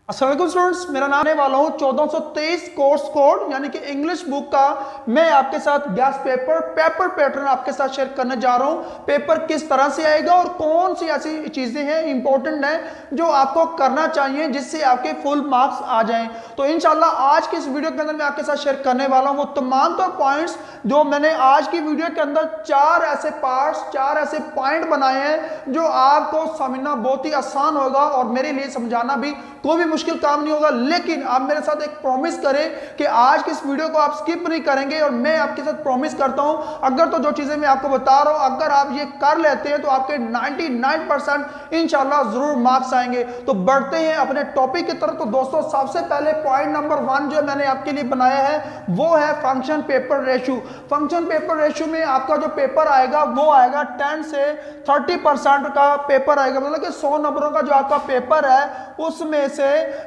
अस्सलाम वालेकुम स्टूडेंट्स, मेरा नाम आने वाला हूँ 1423 कोर्स कोड यानी कि इंग्लिश बुक का। मैं आपके साथ गैस पेपर पैटर्न आपके साथ शेयर करने जा रहा हूँ। पेपर किस तरह से आएगा और कौन सी ऐसी चीजें हैं इंपॉर्टेंट हैं जो आपको करना चाहिए जिससे आपके फुल मार्क्स आ जाएं। तो इंशाल्लाह आज की इस वीडियो के अंदर मैं आपके साथ शेयर करने वाला हूँ वो तमाम तो पॉइंट्स जो मैंने आज की वीडियो के अंदर चार ऐसे पॉइंट बनाए हैं जो आपको समझना बहुत ही आसान होगा और मेरे लिए समझाना भी कोई भी मुश्किल काम नहीं होगा। लेकिन आप मेरे साथ एक प्रॉमिस करें कि आज की इस वीडियो को आप स्किप नहीं करेंगे और मैं आपके साथ प्रॉमिस करता हूं अगर तो जो चीजें मैं आपको बता रहा हूं अगर आप ये कर लेते हैं तो आपके 99% इंशाल्लाह जरूर मार्क्स आएंगे। तो बढ़ते हैं अपने टॉपिक की तरफ। तो दोस्तों सबसे पहले पॉइंट नंबर 1 जो मैंने आपके लिए बनाया है वो है function paper ratio. Function paper ratio में आपका जो पेपर आएगा वो आएगा 10 से 30% का पेपर आएगा, मतलब कि 100 नंबरों का जो आपका पेपर है उसमें से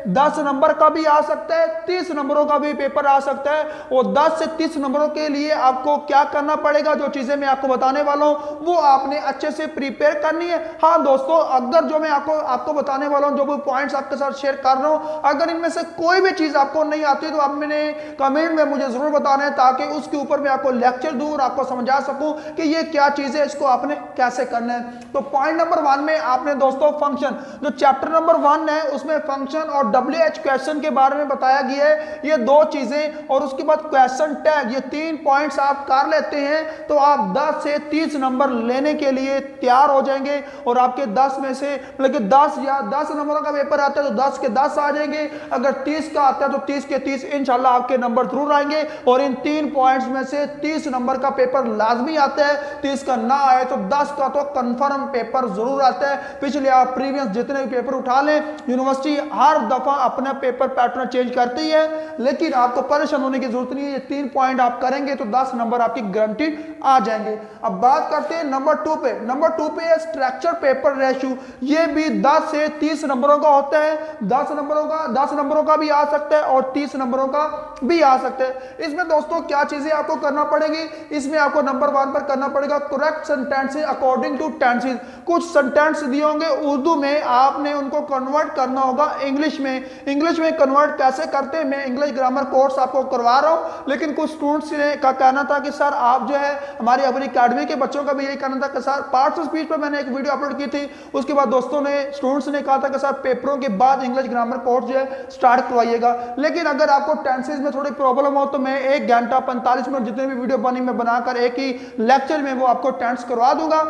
10 नंबर का भी आ सकता है, 30 नंबरों का भी पेपर आ सकता है। और 10 से 30 नंबरों के लिए आपको क्या करना पड़ेगा, जो चीजें मैं आपको बताने वाला हूं वो आपने अच्छे से प्रिपेयर करनी है। हाँ दोस्तों, अगर जो मैं आपको बताने वाला हूं, जो भी पॉइंट्स आपके साथ शेयर कर रहा हूं, अगर इनमें से कोई भी चीज आपको नहीं आती तो आप मैंने कमेंट में मुझे जरूर बताना है ताकि उसके ऊपर मैं आपको लेक्चर दूं और आपको समझा सकूं कि ये क्या चीज है, इसको आपने कैसे करना है। तो पॉइंट नंबर 1 में आपने दोस्तों फंक्शन, जो चैप्टर नंबर 1 है उसमें फंक्शन और WH क्वेश्चन के बारे में बताया गया है, ये दो चीजें और उसके बाद क्वेश्चन टैग, ये 3 पॉइंट्स आप कर लेते हैं तो आप 10 से 30 नंबर लेने के लिए तैयार हो जाएंगे। और आपके 10 में से मतलब कि 10 या 10 नंबरों का पेपर आता है तो 10 के 10 आ जाएंगे, अगर 30 का आता है तो 30 के 30 इंशाल्लाह आपके नंबर जरूर आएंगे। और इन 3 पॉइंट्स में से 30 नंबर का पेपर लाजमी आता है, 30 का ना आए तो 10 का तो कंफर्म पेपर जरूर आता है। पिछले आप प्रीवियस जितने भी पेपर उठा लें, यूनिवर्सिटी हर दफा अपना पेपर पैटर्न चेंज करती है, लेकिन आपको परेशान होने की जरूरत नहीं है। ये 3 पॉइंट आप करेंगे तो 10 नंबर आपकी गारंटीड आ जाएंगे। अब बात करते हैं नंबर 2 पे। नंबर 2 पे है स्ट्रक्चर पेपर रेशियो। ये भी 10 से 30 नंबरों का होता है। 10 नंबरों का भी आ सकता है और 30 नंबरों का भी आ सकता है। इसमें दोस्तों क्या चीजें आपको करना पड़ेगी, इसमें आपको नंबर 1 पर करना पड़ेगा correct sentences according to tenses. कुछ सेंटेंस दिए होंगे उर्दू में, आपने उनको कन्वर्ट करना होगा इंग्लिश में। इंग्लिश में कन्वर्ट कैसे करते हैं, मैं इंग्लिश ग्रामर कोर्स आपको करवा रहा हूं, लेकिन कुछ स्टूडेंट्स ने का कहना था कि सर आप जो है, हमारी अपनी अकेडमी के बच्चों का भी यही कहना था कि सर पार्ट्स ऑफ स्पीच पर मैंने एक वीडियो अपलोड की थी, उसके बाद दोस्तों ने स्टूडेंट्स ने कहा था कि सर पेपरों के बाद इंग्लिश ग्रामर कोर्स जो है स्टार्ट करवाइएगा। लेकिन अगर आपको टेंसेस में थोड़ी प्रॉब्लम हो तो मैं 1 घंटा 45 मिनट जितने भी वीडियो बनी मैं बनाकर एक ही लेक्चर में वो आपको टेंस करवा दूंगा।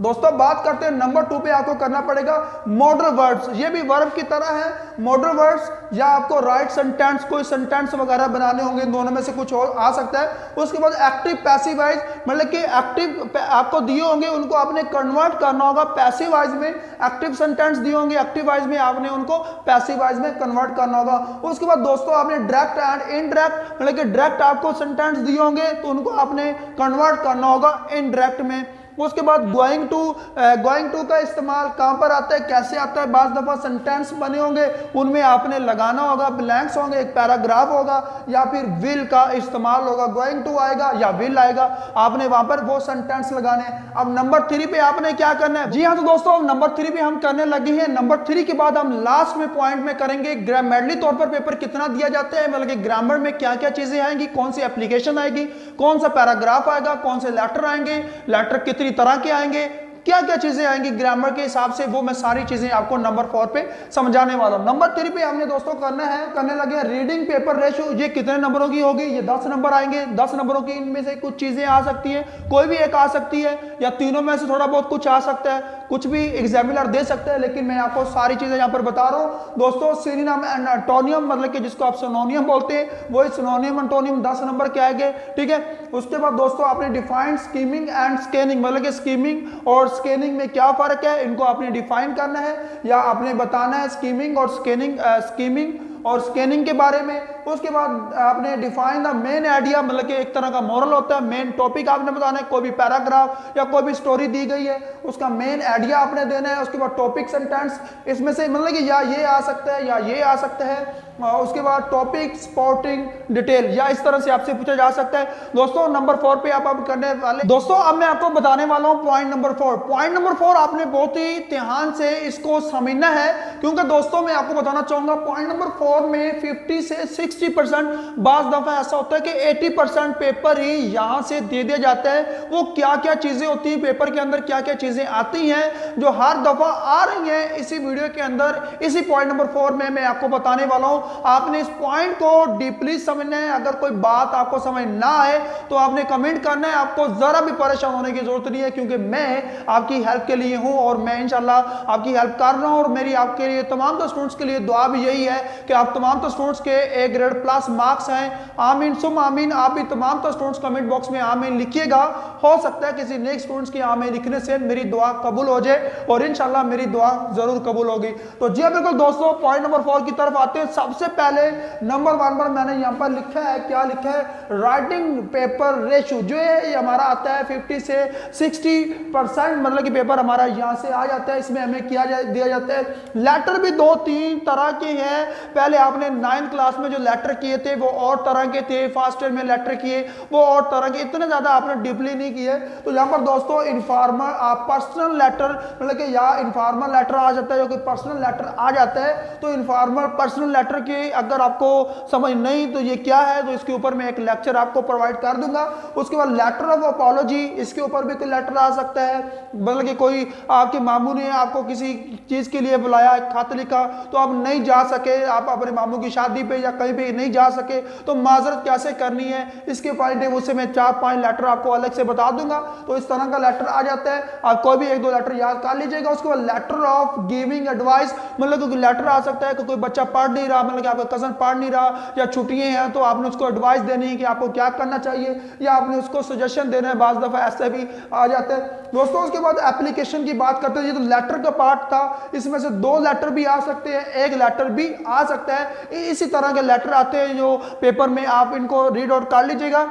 दोस्तों बात करते हैं नंबर 2 पे, आपको करना पड़ेगा मॉडल वर्ड्स। ये भी वर्ब की तरह है, मॉडल वर्ड्स, या आपको राइट सेंटेंस, कोई सेंटेंस वगैरह बनाने होंगे, दोनों में से कुछ और आ सकता है। उसके बाद एक्टिव पैसिव वॉइस, मतलब कि एक्टिव आपको दिए होंगे उनको आपने कन्वर्ट करना होगा पैसिव वॉइस में। एक्टिव सेंटेंस दिए होंगे एक्टिव वॉइस में, आपने उनको पैसिव वॉइस में कन्वर्ट करना होगा। उसके बाद दोस्तों आपने डायरेक्ट एंड इनडायरेक्ट, मतलब कि डायरेक्ट आपको सेंटेंस दिए होंगे तो उनको आपने कन्वर्ट करना होगा इनडायरेक्ट में। उसके बाद गोइंग टू का इस्तेमाल कहां पर आता है, कैसे आता है, बाज दफा सेंटेंस बने होंगे उनमें आपने लगाना होगा, ब्लैंक्स होंगे, एक पैराग्राफ होगा या फिर विल का इस्तेमाल होगा। गोइंग टू आएगा या विल आएगा, आपने वहां पर वो सेंटेंस लगाने हैं। अब नंबर 3 पे आपने क्या करना है, जी हाँ तो दोस्तों नंबर 3 पे हम करने लगे हैं। नंबर 3 के बाद हम लास्ट में पॉइंट में करेंगे ग्रामरली तौर पर पेपर कितना दिया जाता है, मतलब कि ग्रामर में क्या क्या चीजें आएंगी, कौन सी एप्लीकेशन आएगी, कौन सा पैराग्राफ आएगा, कौन से लेटर आएंगे, लेटर कितनी तरह के आएंगे, क्या क्या चीजें आएंगी ग्रामर के हिसाब से, वो मैं सारी चीजें आपको नंबर 4 पे समझाने वाला हूं। नंबर 3 पे हमने दोस्तों करने लगे रीडिंग पेपर रेशियो। ये कितने नंबरों की होगी, ये 10 नंबर आएंगे। 10 नंबरों की इनमें से कुछ चीजें आ सकती है, कोई भी एक आ सकती है या तीनों में से थोड़ा बहुत कुछ आ सकता है, कुछ भी एग्जामिनर दे सकता है, लेकिन मैं आपको सारी चीजें यहां पर बता रहा हूं। दोस्तों सिनोनिम एंड एंटोनियम, मतलब कि जिसको आप सिनोनियम बोलते हैं, वही सिनोनिम एंटोनियम 10 नंबर के आएंगे, ठीक है। उसके बाद दोस्तों आपने डिफाइंड स्कीमिंग एंड स्कैनिंग, मतलब कि स्कीमिंग और स्कैनिंग में क्या फर्क है, इनको आपने डिफाइन करना है या आपने बताना है। स्कीमिंग और स्कैनिंग, स्कीमिंग और स्कैनिंग के बारे में। उसके बाद आपने डिफाइन द मेन आइडिया, मतलब कि एक तरह का मॉरल होता है, मेन टॉपिक आपने बताना है। कोई भी पैराग्राफ या कोई भी स्टोरी दी गई है उसका मेन आइडिया आपने देना है। उसके बाद टॉपिक सेंटेंस, इसमें से मतलब कि या ये आ सकता है या ये आ सकता है। उसके बाद टॉपिक स्पोर्टिंग डिटेल, या इस तरह से आपसे पूछा जा सकता है। दोस्तों नंबर 4 पे आप अब करने वाले, दोस्तों अब मैं आपको बताने वाला हूं पॉइंट नंबर 4। पॉइंट नंबर 4 आपने बहुत ही ध्यान से इसको समझना है, क्योंकि दोस्तों मैं आपको बताना चाहूंगा पॉइंट नंबर 4 में 50 से 60% बाज दफा ऐसा होता है कि 80% पेपर ही यहां से दे दिया जाता है। वो क्या क्या चीजें होती हैं पेपर के अंदर, क्या क्या चीजें आती हैं जो हर दफा आ रही हैं इसी वीडियो के अंदर, इसी पॉइंट नंबर 4 में मैं आपको बताने वाला हूं। आपने इस पॉइंट को डीपली समझना है। अगर कोई बात आपको समझ ना आए तो आपने कमेंट करना है। आपको जरा भी परेशान होने की जरूरत नहीं है, क्योंकि मैं आपकी हेल्प के लिए हूं और मैं इंशाल्लाह आपकी हेल्प कर रहा हूं। और मेरी आपके लिए तमाम तो स्टूडेंट्स के लिए दुआ भी यही है कि आप तमाम तो स्टूडेंट्स के ए ग्रेड प्लस मार्क्स हैं। आमीन सुम आमीन। आप भी तमाम तो स्टूडेंट्स कमेंट बॉक्स में आमीन लिखिएगा। हो सकता है किसी नेक्स्ट स्टूडेंट्स की आमीन लिखने से मेरी दुआ कबूल हो जाए, और इंशाल्लाह मेरी दुआ जरूर कबूल होगी। तो जी बिल्कुल दोस्तों, पॉइंट नंबर 4 की तरफ आते हैं। सबसे पहले नंबर 1 पर मैंने यहां पर लिखा है, क्या लिखा है, राइटिंग पेपर रेशियो, जो है हमारा आता है 50 से 60%, मतलब कि पेपर हमारा यहां से आ जाता है। इसमें हमें दिया जाता है लेटर भी 2-3 तरह के हैं। पहले आपने 9th क्लास में जो लेटर किए थे वो और तरह के थे, फर्स्ट ईयर में लेटर किए वो और तरह के, इतने ज्यादा आपने डीपली नहीं किए। तो यहां पर दोस्तों इनफॉर्मल पर्सनल लेटर, मतलब कि या इनफॉर्मल लेटर आ जाता है, जो कि पर्सनल लेटर आ जाता है। तो इनफॉर्मल पर्सनल लेटर के अगर आपको समझ नहीं तो ये क्या है, तो इसके ऊपर मैं एक लेक्चर आपको प्रोवाइड कर दूंगा। उसके बाद लेटर ऑफ अपॉलॉजी, इसके ऊपर भी कोई लेटर आ सकता है, मतलब कि कोई आपके मामू ने आपको किसी चीज के लिए बुलाया, खत लिखा, तो आप नहीं जा सके, आप अपने मामू की शादी पे या कहीं पे नहीं जा सके, तो माजरत कैसे करनी है, इसके पॉइंट है उससे मैं 4-5 लेटर आपको अलग से बता दूंगा। तो इस तरह का लेटर आ जाता है, आप कोई भी 1-2 लेटर याद कर लीजिएगा। उसके बाद लेटर ऑफ गिविंग एडवाइस, मतलब कि लेटर आ सकता है कि कोई बच्चा पढ़ नहीं रहा, मतलब कि आपका कजन पढ़ नहीं रहा या छुट्टियां हैं, तो आपने उसको एडवाइस देनी है कि आपको क्या करना चाहिए, या आपने उसको सजेशन देना है। बाज दफा ऐसे भी आ जाता है दोस्तों। उसके बाद एप्लीकेशन की बात करते हैं, ये तो लेटर का पार्ट था, इसमें से 2 लेटर भी आ सकते हैं, 1 लेटर भी आ सकता है। इसी तरह के लेटर आते हैं जो पेपर में, आप इनको रीड आउट कर लीजिएगा।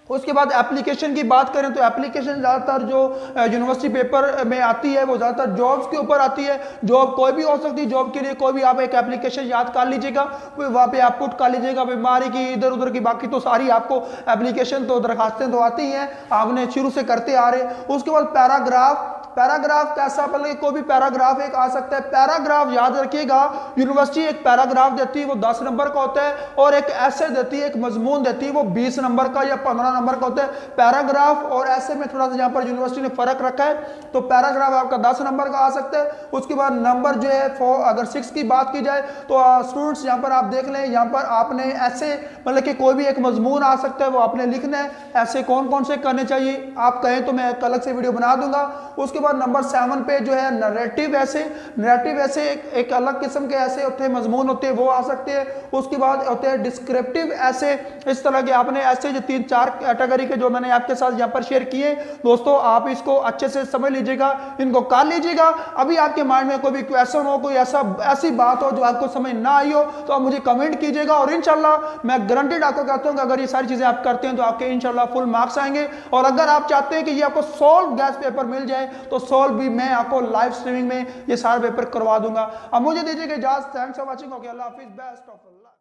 उसके बाद एप्लीकेशन की बात करें तो एप्लीकेशन ज़्यादातर जो यूनिवर्सिटी पेपर में आती है वो ज़्यादातर जॉब्स के ऊपर आती है। जॉब कोई भी हो सकती है, जॉब के लिए कोई भी आप एक एप्लीकेशन याद कर लीजिएगा, वहाँ पे आप पुट कर लीजिएगा, बीमारी की इधर उधर की, बाकी तो सारी आपको एप्लीकेशन तो दरखास्तें तो आती हैं, आपने शुरू से करते आ रहे। उसके बाद पैराग्राफ, पैराग्राफ कैसा, पहले कोई भी पैराग्राफ एक आ सकता है। पैराग्राफ याद रखिएगा, यूनिवर्सिटी एक पैराग्राफ देती है वो 10 नंबर का होता है, और एक ऐसे देती है, एक मजमून देती है वो 20 नंबर का या 15 नंबर का होता है। पैराग्राफ और ऐसे में थोड़ा सा यहाँ पर यूनिवर्सिटी ने फर्क रखा है, तो पैराग्राफ आपका 10 नंबर का आ सकता है। उसके बाद नंबर जो है अगर 6 की बात की जाए तो स्टूडेंट्स यहाँ पर आप देख लें, यहाँ पर आपने ऐसे मतलब कि कोई भी एक मजमून आ सकता है वो आपने लिखना है। ऐसे कौन कौन से करने चाहिए आप कहें तो मैं एक अलग से वीडियो बना दूंगा। उसके बाद नंबर 7 पे जो है नरेटिव ऐसे, नरेटिव ऐसे एक अलग किस्म के ऐसे होते हैं, मजमून होते हैं, वो आ सकते हैं। उसके बाद होते हैं डिस्क्रिप्टिव ऐसे, इस तरह के आपने ऐसे जो 3-4 कैटेगरी के जो मैंने आपके साथ यहाँ पर शेयर किए दोस्तों, आप इसको अच्छे से समझ लीजिएगा, इनको कर लीजिएगा। अभी आपके माइंड में कोई भी क्वेश्चन हो, कोई ऐसी बात हो जो आपको समझ ना आई हो, तो आप मुझे कमेंट कीजिएगा, और इंशाल्लाह मैं गारंटेड आपको कहता हूँ कि अगर ये सारी चीजें आप करते हैं तो आपके इंशाल्लाह फुल मार्क्स आएंगे। और अगर आप चाहते हैं कि ये आपको सॉल्व गैस पेपर मिल जाए तो सॉल्व भी मैं आपको लाइव स्ट्रीमिंग में ये सारे पेपर करवा दूंगा। अब मुझे दीजिएगा इजाजत। Thanks for watching. Okay, Allah Hafiz, best of luck.